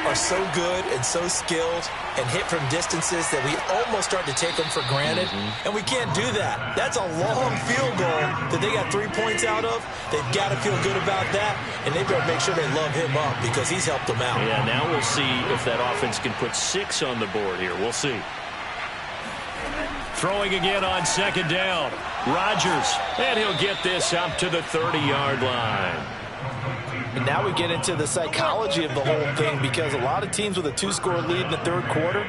are so good and so skilled and hit from distances that we almost start to take them for granted. And we can't do that. That's a long field goal that they got 3 points out of. They've got to feel good about that, and they better make sure they love him up because he's helped them out. Yeah, now we'll see if that offense can put 6 on the board here. We'll see. Throwing again on 2nd down. Rodgers, and he'll get this up to the 30-yard line. And now we get into the psychology of the whole thing because a lot of teams with a 2-score lead in the 3rd quarter,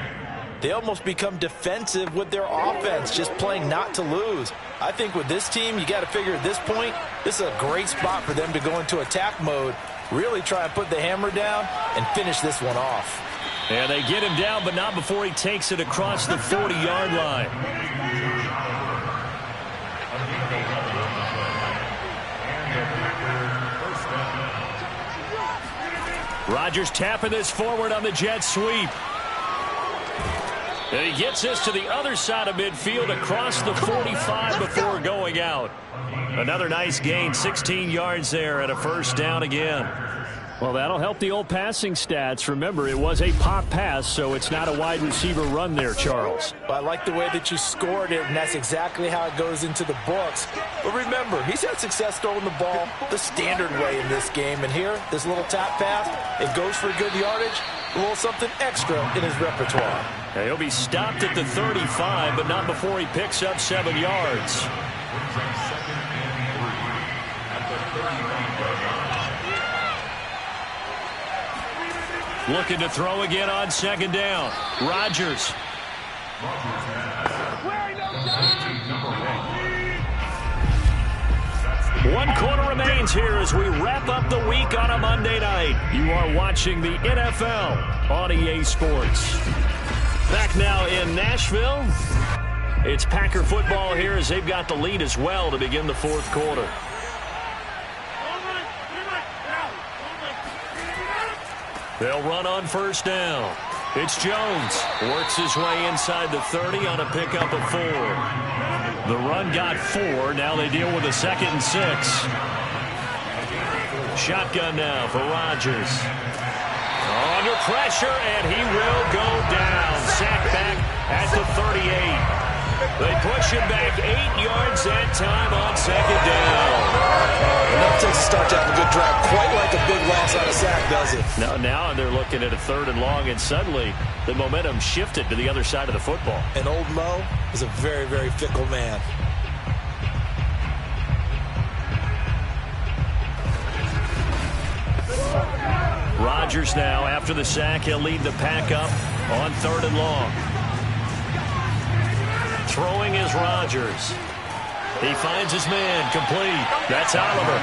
they almost become defensive with their offense, just playing not to lose. I think with this team, you got to figure at this point, this is a great spot for them to go into attack mode, really try and put the hammer down and finish this one off. And they get him down, but not before he takes it across the 40-yard line. Rodgers tapping this forward on the jet sweep. And he gets this to the other side of midfield across the 45 before going out. Another nice gain, 16 yards there and a 1st down again. Well, that'll help the old passing stats. Remember, it was a pop pass, so it's not a wide receiver run there, Charles. I like the way that you scored it, and that's exactly how it goes into the books. But remember, he's had success throwing the ball the standard way in this game. And here, this little tap pass, it goes for good yardage, a little something extra in his repertoire. And he'll be stopped at the 35, but not before he picks up 7 yards. Looking to throw again on 2nd down. Rodgers. One quarter remains here as we wrap up the week on a Monday night. You are watching the NFL on EA Sports. Back now in Nashville. It's Packer football here as they've got the lead as well to begin the 4th quarter. They'll run on 1st down. It's Jones. Works his way inside the 30 on a pickup of 4. The run got 4. Now they deal with a 2nd and 6. Shotgun now for Rodgers. Under pressure, and he will go down. Sacked back at the 38. They push him back 8 yards that time on 2nd down. Enough to start to have a good drive. Quite like a big loss on a sack, does it? No, now they're looking at a 3rd and long, and suddenly the momentum shifted to the other side of the football. And old Mo is a very, very fickle man. Rodgers now, after the sack, he'll lead the pack up on 3rd and long. Throwing is Rodgers. He finds his man, complete. That's Oliver.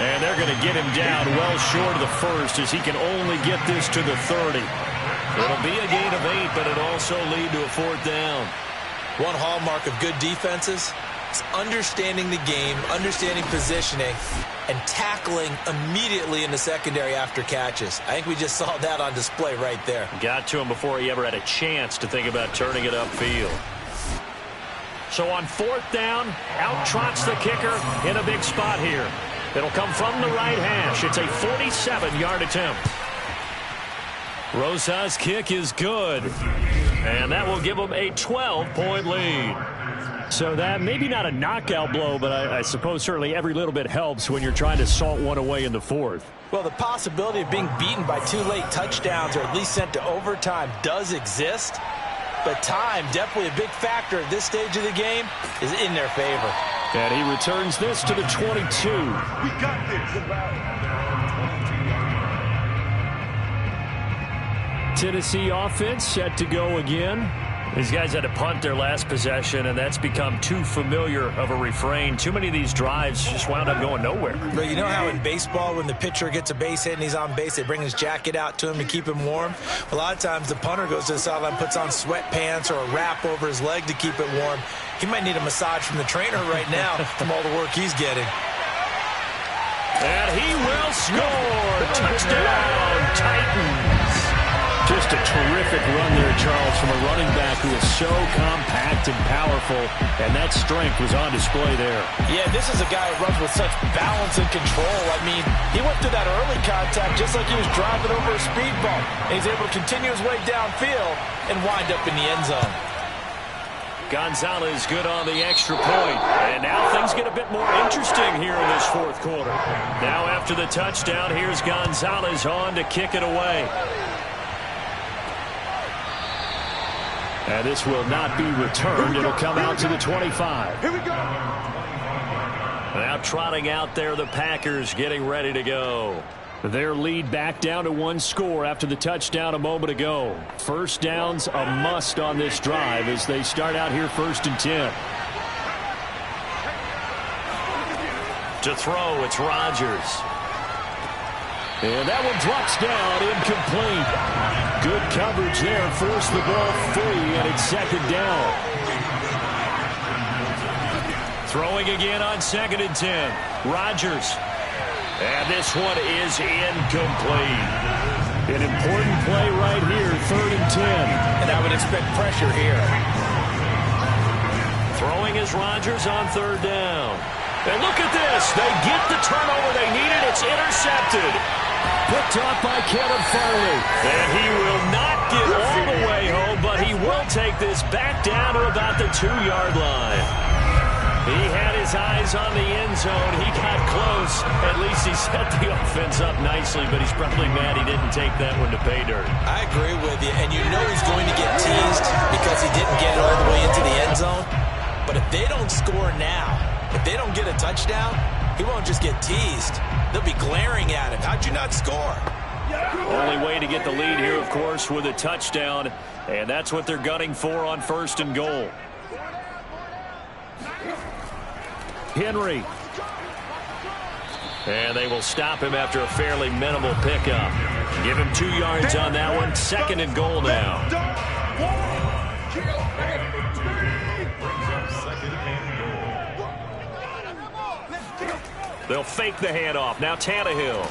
And they're going to get him down well short of the 1st as he can only get this to the 30. It'll be a gain of 8, but it'll also lead to a 4th down. One hallmark of good defenses is understanding the game, understanding positioning, and tackling immediately in the secondary after catches. I think we just saw that on display right there. Got to him before he ever had a chance to think about turning it upfield. So on 4th down, out trots the kicker in a big spot here. It'll come from the right hash. It's a 47-yard attempt. Rosas' kick is good. And that will give them a 12-point lead. So that maybe not a knockout blow, but I suppose certainly every little bit helps when you're trying to salt one away in the fourth. Well, the possibility of being beaten by 2 late touchdowns or at least sent to overtime does exist. But time, definitely a big factor at this stage of the game, is in their favor. And he returns this to the 22. We got this. Tennessee offense set to go again. These guys had to punt their last possession, and that's become too familiar of a refrain. Too many of these drives just wound up going nowhere. But you know how in baseball, when the pitcher gets a base hit and he's on base, they bring his jacket out to him to keep him warm? A lot of times the punter goes to the sideline, puts on sweatpants or a wrap over his leg to keep it warm. He might need a massage from the trainer right now from all the work he's getting. And he will score. Touchdown, Titans. Just a terrific run there, Charles, from a running back who is so compact and powerful, and that strength was on display there. Yeah, this is a guy who runs with such balance and control. I mean, he went through that early contact just like he was driving over a speed bump, and he's able to continue his way downfield and wind up in the end zone. Gonzalez good on the extra point, and now things get a bit more interesting here in this fourth quarter. Now after the touchdown, here's Gonzalez on to kick it away. And this will not be returned. It'll come out to the 25. Here we go. Now trotting out there, the Packers getting ready to go. Their lead back down to 1 score after the touchdown a moment ago. First down's a must on this drive as they start out here 1st and 10. To throw, it's Rodgers. And that one drops down, incomplete. Good coverage there, forced the ball free, and it's 2nd down. Throwing again on 2nd and 10. Rodgers. And this one is incomplete. An important play right here, 3rd and 10. And I would expect pressure here. Throwing is Rodgers on 3rd down. And look at this. They get the turnover they needed. It's intercepted. Picked off by Kevin Farley. And he will not get all the way home, but he will take this back down to about the 2-yard line. He had his eyes on the end zone. He got close. At least he set the offense up nicely, but he's probably mad he didn't take that one to pay dirt. I agree with you, and you know he's going to get teased because he didn't get it all the way into the end zone. But if they don't score now, if they don't get a touchdown, he won't just get teased. They'll be glaring at him. How'd you not score? Only way to get the lead here, of course, with a touchdown, and that's what they're gunning for on 1st and goal. Henry. And they will stop him after a fairly minimal pickup. Give him 2 yards on that one. 2nd and goal now. They'll fake the handoff. Now Tannehill.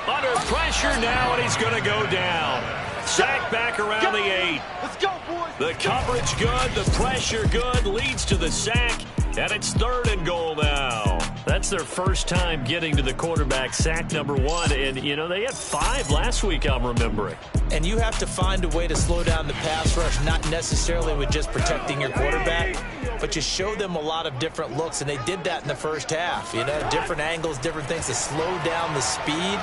Under pressure now, and he's going to go down. Sack back around the 8. Let's go, boys. The coverage good, the pressure good, leads to the sack, and it's 3rd and goal now. That's their first time getting to the quarterback, sack number 1, and, you know, they had 5 last week, I'm remembering. And you have to find a way to slow down the pass rush, not necessarily with just protecting your quarterback, but you show them a lot of different looks, and they did that in the first half. You know, different angles, different things to slow down the speed.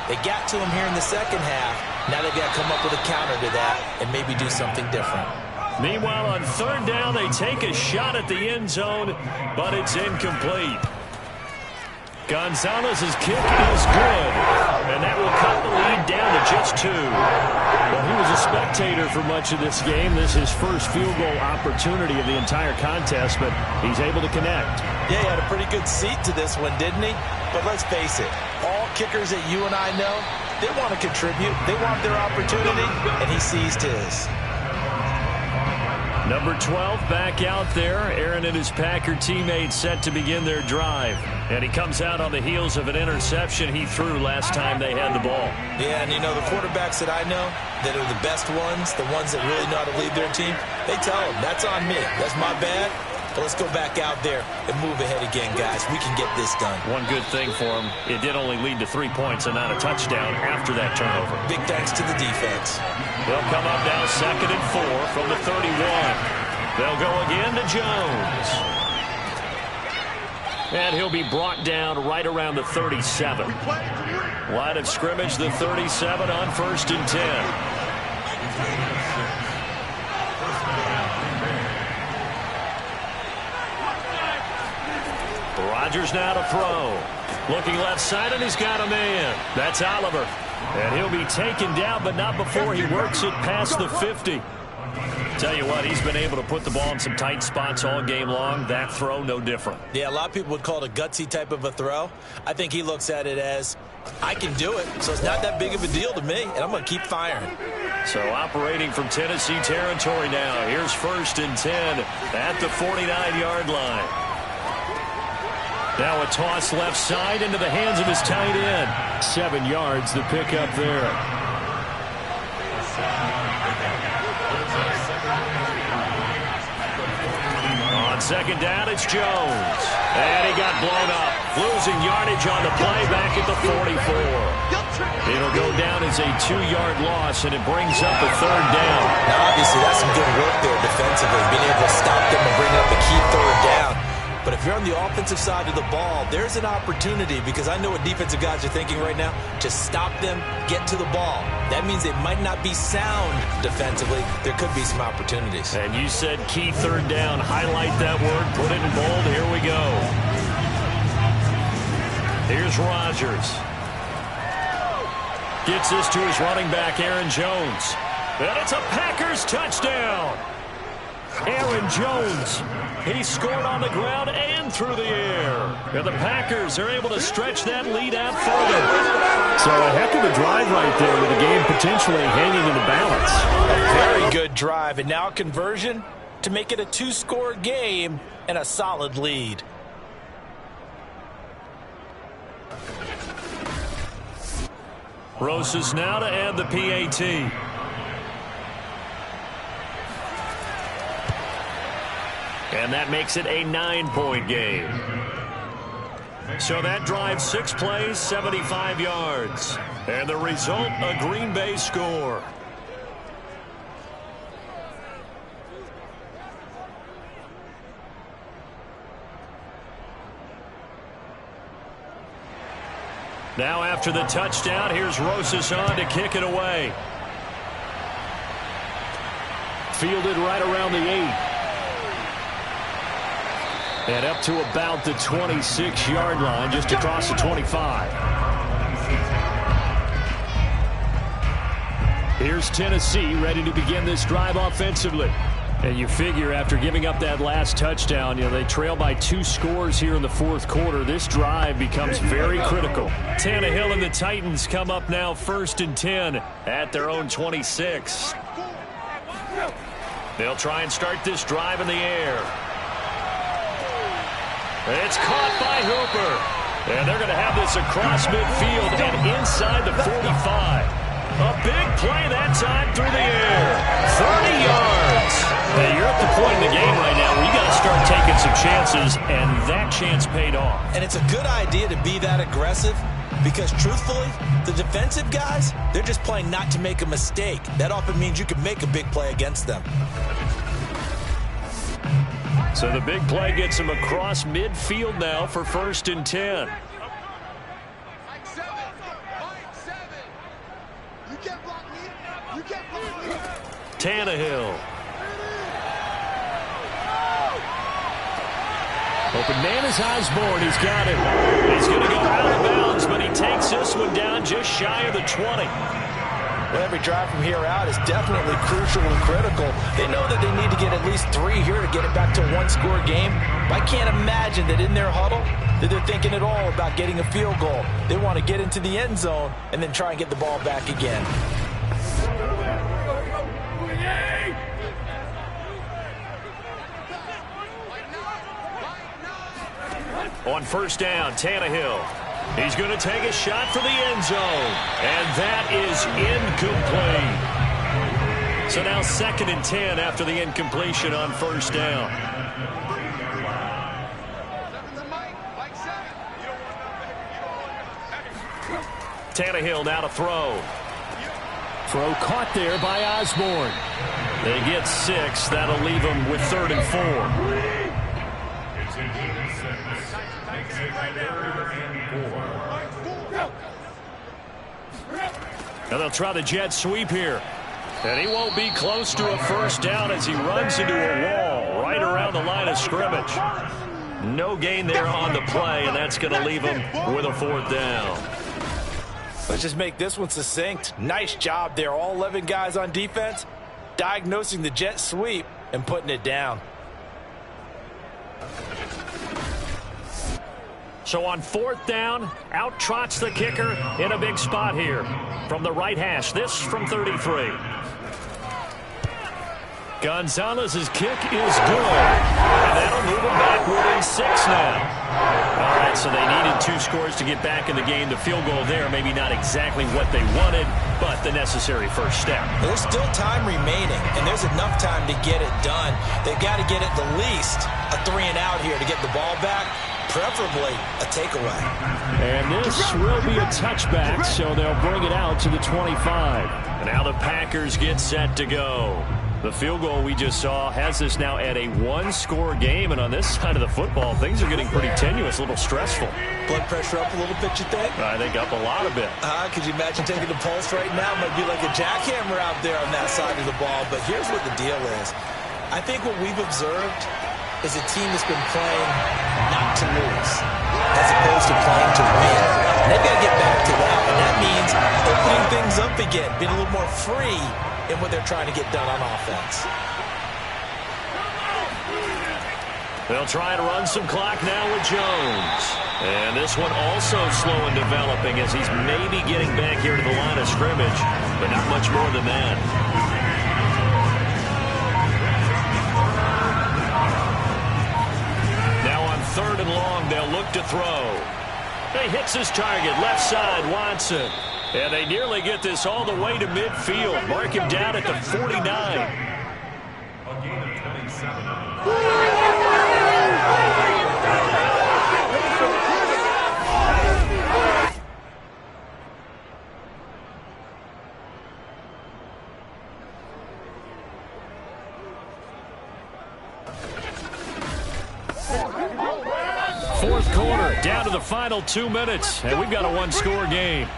They got to him here in the second half. Now they've got to come up with a counter to that and maybe do something different. Meanwhile, on 3rd down, they take a shot at the end zone, but it's incomplete. Gonzalez's kick is good, and that will cut the lead down to just 2. Well, he was a spectator for much of this game. This is his first field goal opportunity of the entire contest, but he's able to connect. Yeah, he had a pretty good seat to this one, didn't he? But let's face it, all kickers that you and I know, they want to contribute. They want their opportunity, and he seized his. Number 12 back out there. Aaron and his Packer teammates set to begin their drive. And he comes out on the heels of an interception he threw last time they had the ball. Yeah, and you know, the quarterbacks that I know that are the best ones, the ones that really know how to lead their team, they tell them, that's on me. That's my bad. But let's go back out there and move ahead again, guys. We can get this done. One good thing for him, it did only lead to 3 points and not a touchdown after that turnover. Big thanks to the defense. They'll come up now 2nd and 4 from the 31. They'll go again to Jones. And he'll be brought down right around the 37. Line of scrimmage, the 37 on 1st and 10. Rodgers now to throw. Looking left side, and he's got a man. That's Oliver. And he'll be taken down, but not before he works it past the 50. Tell you what, he's been able to put the ball in some tight spots all game long. That throw, no different. Yeah, a lot of people would call it a gutsy type of a throw. I think he looks at it as, I can do it, so it's not that big of a deal to me, and I'm going to keep firing. So operating from Tennessee territory now. Here's 1st and 10 at the 49-yard line. Now a toss left side into the hands of his tight end. 7 yards, the pickup there. On 2nd down, it's Jones. And he got blown up. Losing yardage on the play back at the 44. It'll go down as a 2-yard loss, and it brings up a 3rd down. Now, obviously, that's some good work there defensively, being able to stop them and bring up a key 3rd down. But if you're on the offensive side of the ball, there's an opportunity, because I know what defensive guys are thinking right now. Just stop them, get to the ball. That means they might not be sound defensively. There could be some opportunities. And you said key 3rd down. Highlight that word. Put it in bold. Here we go. Here's Rodgers. Gets this to his running back, Aaron Jones. And it's a Packers touchdown. Aaron Jones. He scored on the ground and through the air. And the Packers are able to stretch that lead out further. So a heck of a drive right there with the game potentially hanging in the balance. A very good drive, and now a conversion to make it a 2-score game and a solid lead. Rosas now to add the PAT. And that makes it a 9-point game. So that drive, 6 plays, 75 yards. And the result, a Green Bay score. Now after the touchdown, here's Rosas on to kick it away. Fielded right around the 8. And up to about the 26-yard line, just across the 25. Here's Tennessee ready to begin this drive offensively. And you figure after giving up that last touchdown, they trail by 2 scores here in the 4th quarter. This drive becomes very critical. Tannehill and the Titans come up now 1st and 10 at their own 26. They'll try and start this drive in the air. It's caught by Hooper. And they're going to have this across midfield and inside the 45. A big play that time through the air. 30 yards. Hey, you're at the point in the game right now where you got to start taking some chances, and that chance paid off. And it's a good idea to be that aggressive, because truthfully, the defensive guys, they're just playing not to make a mistake. That often means you can make a big play against them. So the big play gets him across midfield now for 1st and 10. Tannehill. Open man is Osborne. He's got it. He's going to go out of bounds, but he takes this one down just shy of the 20. Well, every drive from here out is definitely crucial and critical. They know that they need to get at least 3 here to get it back to a 1-score game. I can't imagine that in their huddle that they're thinking at all about getting a field goal. They want to get into the end zone and then try and get the ball back again. On 1st down, Tannehill. He's going to take a shot for the end zone. And that is incomplete. So now 2nd and 10 after the incompletion on 1st down. Tannehill now to throw. Throw caught there by Osborne. They get 6. That'll leave them with 3rd and 4. Now they'll try the jet sweep here. And he won't be close to a first down as he runs into a wall right around the line of scrimmage. No gain there on the play, and that's going to leave him with a 4th down. Let's just make this one succinct. Nice job there. All 11 guys on defense diagnosing the jet sweep and putting it down. So on 4th down, out trots the kicker in a big spot here from the right hash. This from 33. Gonzalez's kick is good, and that'll move them back within 6 now. All right, so they needed 2 scores to get back in the game. The field goal there, maybe not exactly what they wanted, but the necessary first step. There's still time remaining, and there's enough time to get it done. They've got to get at the least a 3 and out here to get the ball back, preferably a takeaway. And this will be a touchback, so they'll bring it out to the 25. And now the Packers get set to go. The field goal we just saw has us now at a 1-score game, and on this side of the football, things are getting pretty tenuous, a little stressful. Blood pressure up a little bit, you think? I think up a lot of bit. Could you imagine taking the pulse right now? Might be like a jackhammer out there on that side of the ball, but here's what the deal is. I think what we've observed is a team that's been playing not to lose, as opposed to playing to win. And they've got to get back to that, and that means opening things up again, being a little more free in what they're trying to get done on offense. They'll try to run some clock now with Jones. And this one also slow in developing as he's maybe getting back here to the line of scrimmage, but not much more than that. Now on 3rd and long, they'll look to throw. He hits his target, left side, Watson. And they nearly get this all the way to midfield. Mark him down at the 49. Fourth quarter, down to the final 2 minutes, and we've got a 1-score game.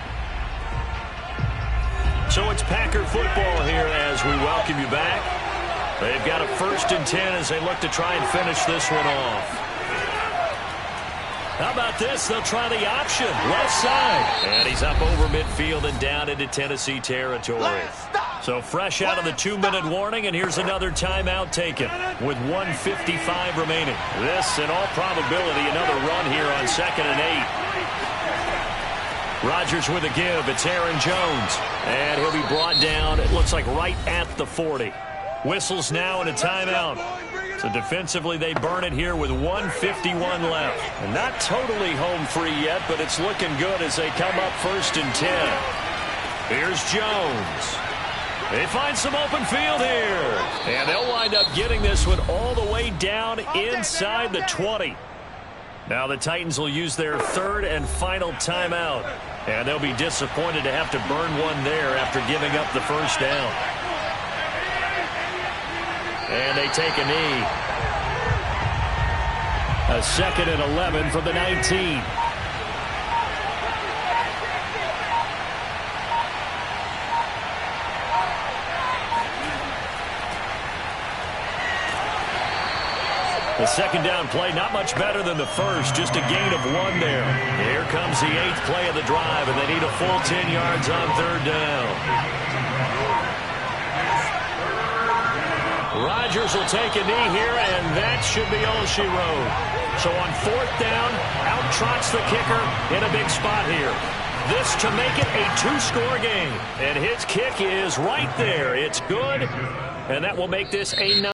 So it's Packer football here as we welcome you back. They've got a 1st and 10 as they look to try and finish this one off. How about this? They'll try the option, left side. And he's up over midfield and down into Tennessee territory. So fresh out of the 2-minute warning, and here's another timeout taken with 1:55 remaining. This, in all probability, another run here on 2nd and 8. Rodgers with a give. It's Aaron Jones. And he'll be brought down, it looks like right at the 40. Whistles now and a timeout. So defensively, they burn it here with 1:51 left. And not totally home free yet, but it's looking good as they come up 1st and 10. Here's Jones. They find some open field here. And they'll wind up getting this one all the way down inside the 20. Now the Titans will use their 3rd and final timeout. And they'll be disappointed to have to burn one there after giving up the first down. And they take a knee. A 2nd and 11 from the 19. The second down play, not much better than the first, just a gain of 1 there. Here comes the 8th play of the drive, and they need a full 10 yards on 3rd down. Rodgers will take a knee here, and that should be all she wrote. So on 4th down, out trots the kicker in a big spot here. This to make it a 2-score game. And his kick is right there. It's good, and that will make this a 9.